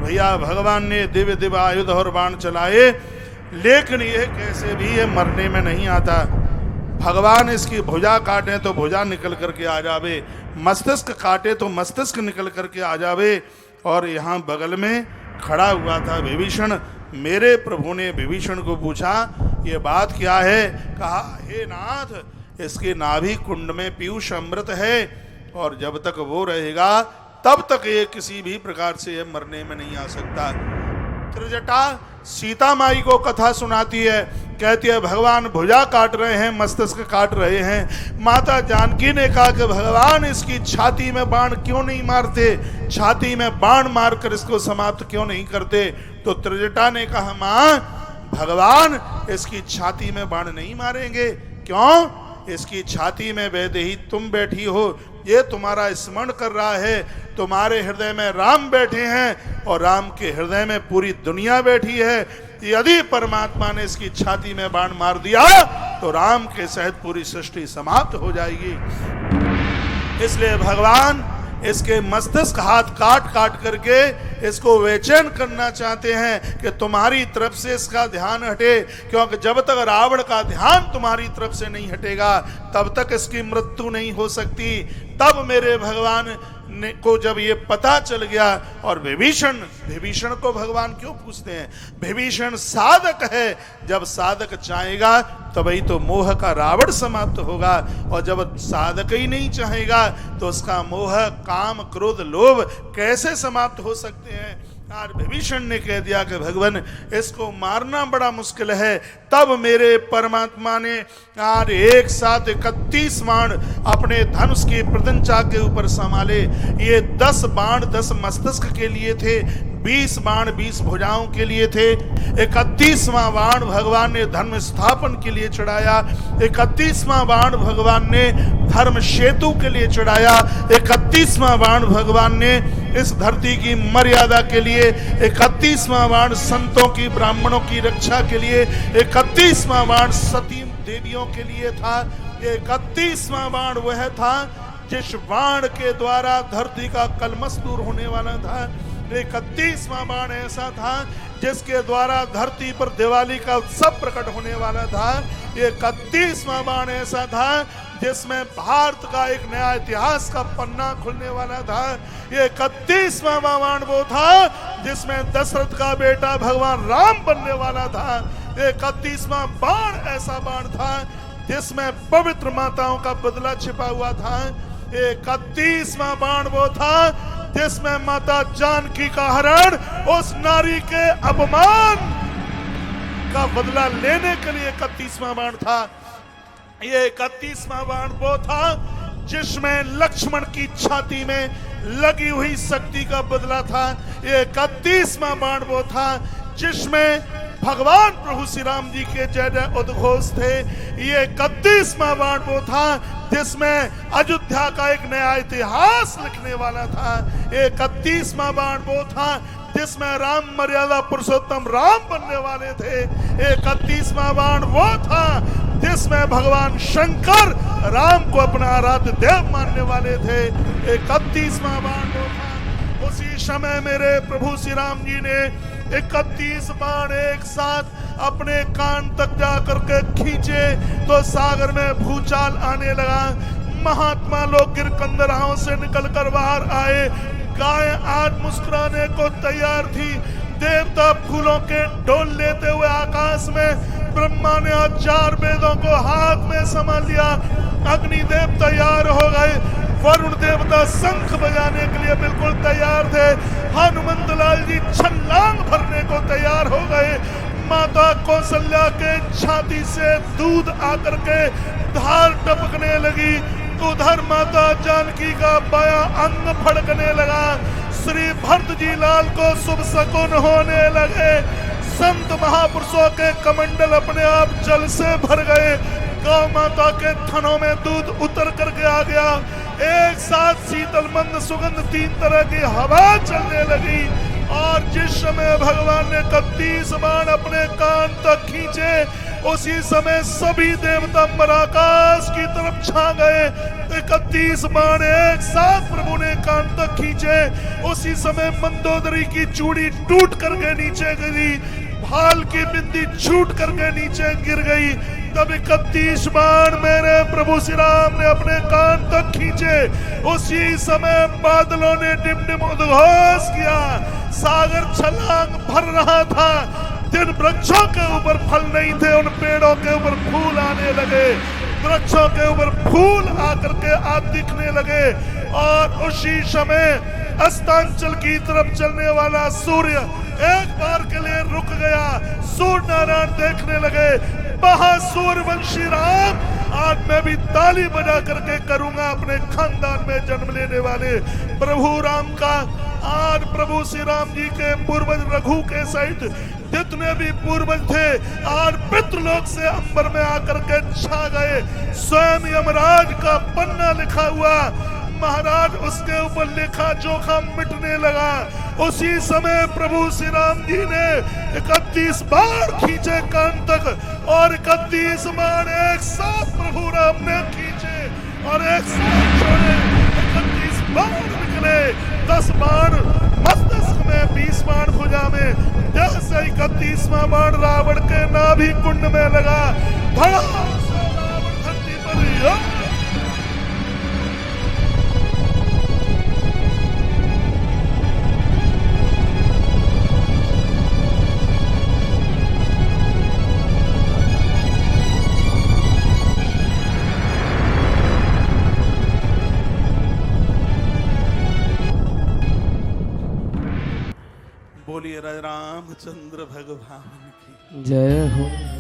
भैया भगवान ने दिव्य दिव्य आयुध और बाण चलाए, लेकिन ये कैसे भी ये मरने में नहीं आता। भगवान इसकी भुजा काटे तो भुजा निकल करके आ जावे, मस्तिष्क काटे तो मस्तिष्क निकल करके आ जावे। और यहाँ बगल में खड़ा हुआ था विभीषण। मेरे प्रभु ने विभीषण को पूछा, ये बात क्या है? कहा, हे नाथ, इसके नाभि कुंड में पीयूष अमृत है, और जब तक वो रहेगा तब तक ये किसी भी प्रकार से ये मरने में नहीं आ सकता। त्रिजटा सीता माई को कथा सुनाती है, कहती है भगवान भुजा काट रहे हैं, मस्तिष्क काट रहे हैं। माता जानकी ने कहा कि भगवान इसकी छाती में बाण क्यों नहीं मारते, छाती में बाण मारकर इसको समाप्त क्यों नहीं करते? तो त्रिजटा ने कहा, मां, भगवान इसकी छाती में बाण नहीं मारेंगे। क्यों? इसकी छाती में वैदेही तुम बैठी हो, ये तुम्हारा स्मरण कर रहा है, तुम्हारे हृदय में राम बैठे हैं और राम के हृदय में पूरी दुनिया बैठी है। यदि परमात्मा ने इसकी छाती में बाण मार दिया तो राम के सहित पूरी सृष्टि समाप्त हो जाएगी। इसलिए भगवान इसके मस्तिष्क हाथ काट काट करके इसको बेचैन करना चाहते हैं कि तुम्हारी तरफ से इसका ध्यान हटे, क्योंकि जब तक रावण का ध्यान तुम्हारी तरफ से नहीं हटेगा तब तक इसकी मृत्यु नहीं हो सकती। तब मेरे भगवान को जब ये पता चल गया, और विभीषण को भगवान क्यों पूछते हैं? विभीषण साधक है, जब साधक चाहेगा तभी तो मोह का रावण समाप्त होगा, और जब साधक ही नहीं चाहेगा तो उसका मोह, काम, क्रोध, लोभ कैसे समाप्त हो सकते हैं? आज विभीषण ने कह दिया कि भगवान इसको मारना बड़ा मुश्किल है। तब मेरे परमात्मा ने आज एक साथ 31 बाण अपने धनुष की प्रत्यंचा के ऊपर संभाले। ये 10 बाण 10 मस्तिष्क के लिए थे, 20 बाण 20 भुजाओं के लिए थे। 31वां बाण भगवान ने धर्म स्थापन के लिए चढ़ाया, 31वां बाण भगवान ने धर्म सेतु के लिए चढ़ाया, 31वां बाण भगवान ने इस धरती की मर्यादा के लिए, 31वां बाण संतों की, ब्राह्मणों की रक्षा के लिए, 31वां बाण सती देवियों के लिए था। 31वां बाण वह था जिस बाण के द्वारा धरती का कलमश दूर होने वाला था। 31वां बाण ऐसा था जिसके द्वारा धरती पर दिवाली का उत्सव प्रकट होने वाला था। 31वां बाण ऐसा था जिसमें भारत का एक नया इतिहास का पन्ना खुलने वाला था। 31वां बाण वो था जिसमें दशरथ का बेटा भगवान राम बनने वाला था। 31वां बाण ऐसा बाण था जिसमें पवित्र माताओं का बदला छिपा हुआ था। 31वां बाण वो था जिसमें माता जानकी का हरण उस नारी के अपमान का बदला लेने के लिए 31वां बाण था। ये 31वां बाण वो था जिसमें लक्ष्मण की छाती में लगी हुई शक्ति का बदला था। ये 31वां बाण वो था जिसमें भगवान प्रभु श्री राम जी के जय जय उद्घोष थे। ये 31वां बाण वो था जिसमें अयोध्या का एक नया इतिहास लिखने वाला था। ये 31वां बाण वो था जिसमें राम मर्यादा पुरुषोत्तम राम बनने वाले थे। ये 31वां बाण वो था जिसमें भगवान शंकर राम को अपना आराध्य देव मानने वाले थे। 31वां बाण वो था। उसी समय मेरे प्रभु श्री राम जी ने 31 बाण एक साथ अपने कान तक जाकर के खींचे तो सागर में भूचाल आने लगा। महात्मा लोग गिरकंदराहों से निकलकर बाहर आए। गाय आज मुस्कुराने को तैयार थी। देवता फूलों के डोल लेते हुए आकाश में, ब्रह्मा ने 4 वेदों को हाथ में संभाल लिया। अग्निदेव तैयार हो गए, वरुण देवता शंख बजाने के लिए बिल्कुल तैयार थे। हनुमंत लाल जी छलांग भरने को तैयार हो गए। माता कौशल्या के छाती से दूध आकर के धार टपकने लगी। उधर माता जानकी का बाया अंग फड़कने लगा। श्री भरत जी लाल को शुभ शकुन होने लगे। संत महापुरुषों के कमंडल अपने आप जल से भर गए। गौ माता के थनों में दूध उतर करके आ गया। एक साथ शीतल मंद सुगंध 3 तरह की हवा चलने लगी। और जिस समय भगवान ने 31 बाण अपने कान तक खींचे, उसी समय सभी देवता पराकाश की तरफ छा गए। 31 बाण एक साथ प्रभु ने कान तक खींचे। उसी समय मंदोदरी की चूड़ी टूट करके नीचे गिरी, भाल की बिंदी छूट करके नीचे गिर गई। तब 31 बाण मेरे प्रभु श्री राम ने अपने कान तक खींचे। उसी समय बादलों ने डिमडिम उद्घोष किया, सागर छलांग भर रहा था। जिन वृक्षों के ऊपर फल नहीं थे उन पेड़ों के ऊपर फूल आने लगे, वृक्षों के ऊपर फूल आकर के आज दिखने लगे। और उसी समय अस्तांचल की तरफ चलने वाला सूर्य एक बार के लिए रुक गया। सूर्य नारायण देखने लगे, महासूर्यवंशी राम, आज मैं भी ताली बजा करके करूंगा अपने खानदान में जन्म लेने वाले प्रभु राम का। आज प्रभु श्री राम जी के पूर्वज रघु के सहित जितने भी पूर्वज थे आज पितृलोक से अंबर में आकर के छा गए। स्वयं यमराज का पन्ना लिखा हुआ महाराज उसके ऊपर लिखा जोखा मिटने लगा। उसी समय प्रभु श्री राम जी ने 31 बाण खींचे कान तक, और 31 बाण एक साथ प्रभु राम ने खींचे और एक साथ छोड़े। 31 बाण निकले, 10 बाण मस्तक में, 20 बाण भुजा में। जैसे 31वां बाण रावण के नाभि कुंड में लगा, धड़ाम से रावण धरती पर गिरा। बोलिए रामचंद्र भगवान की जय हो।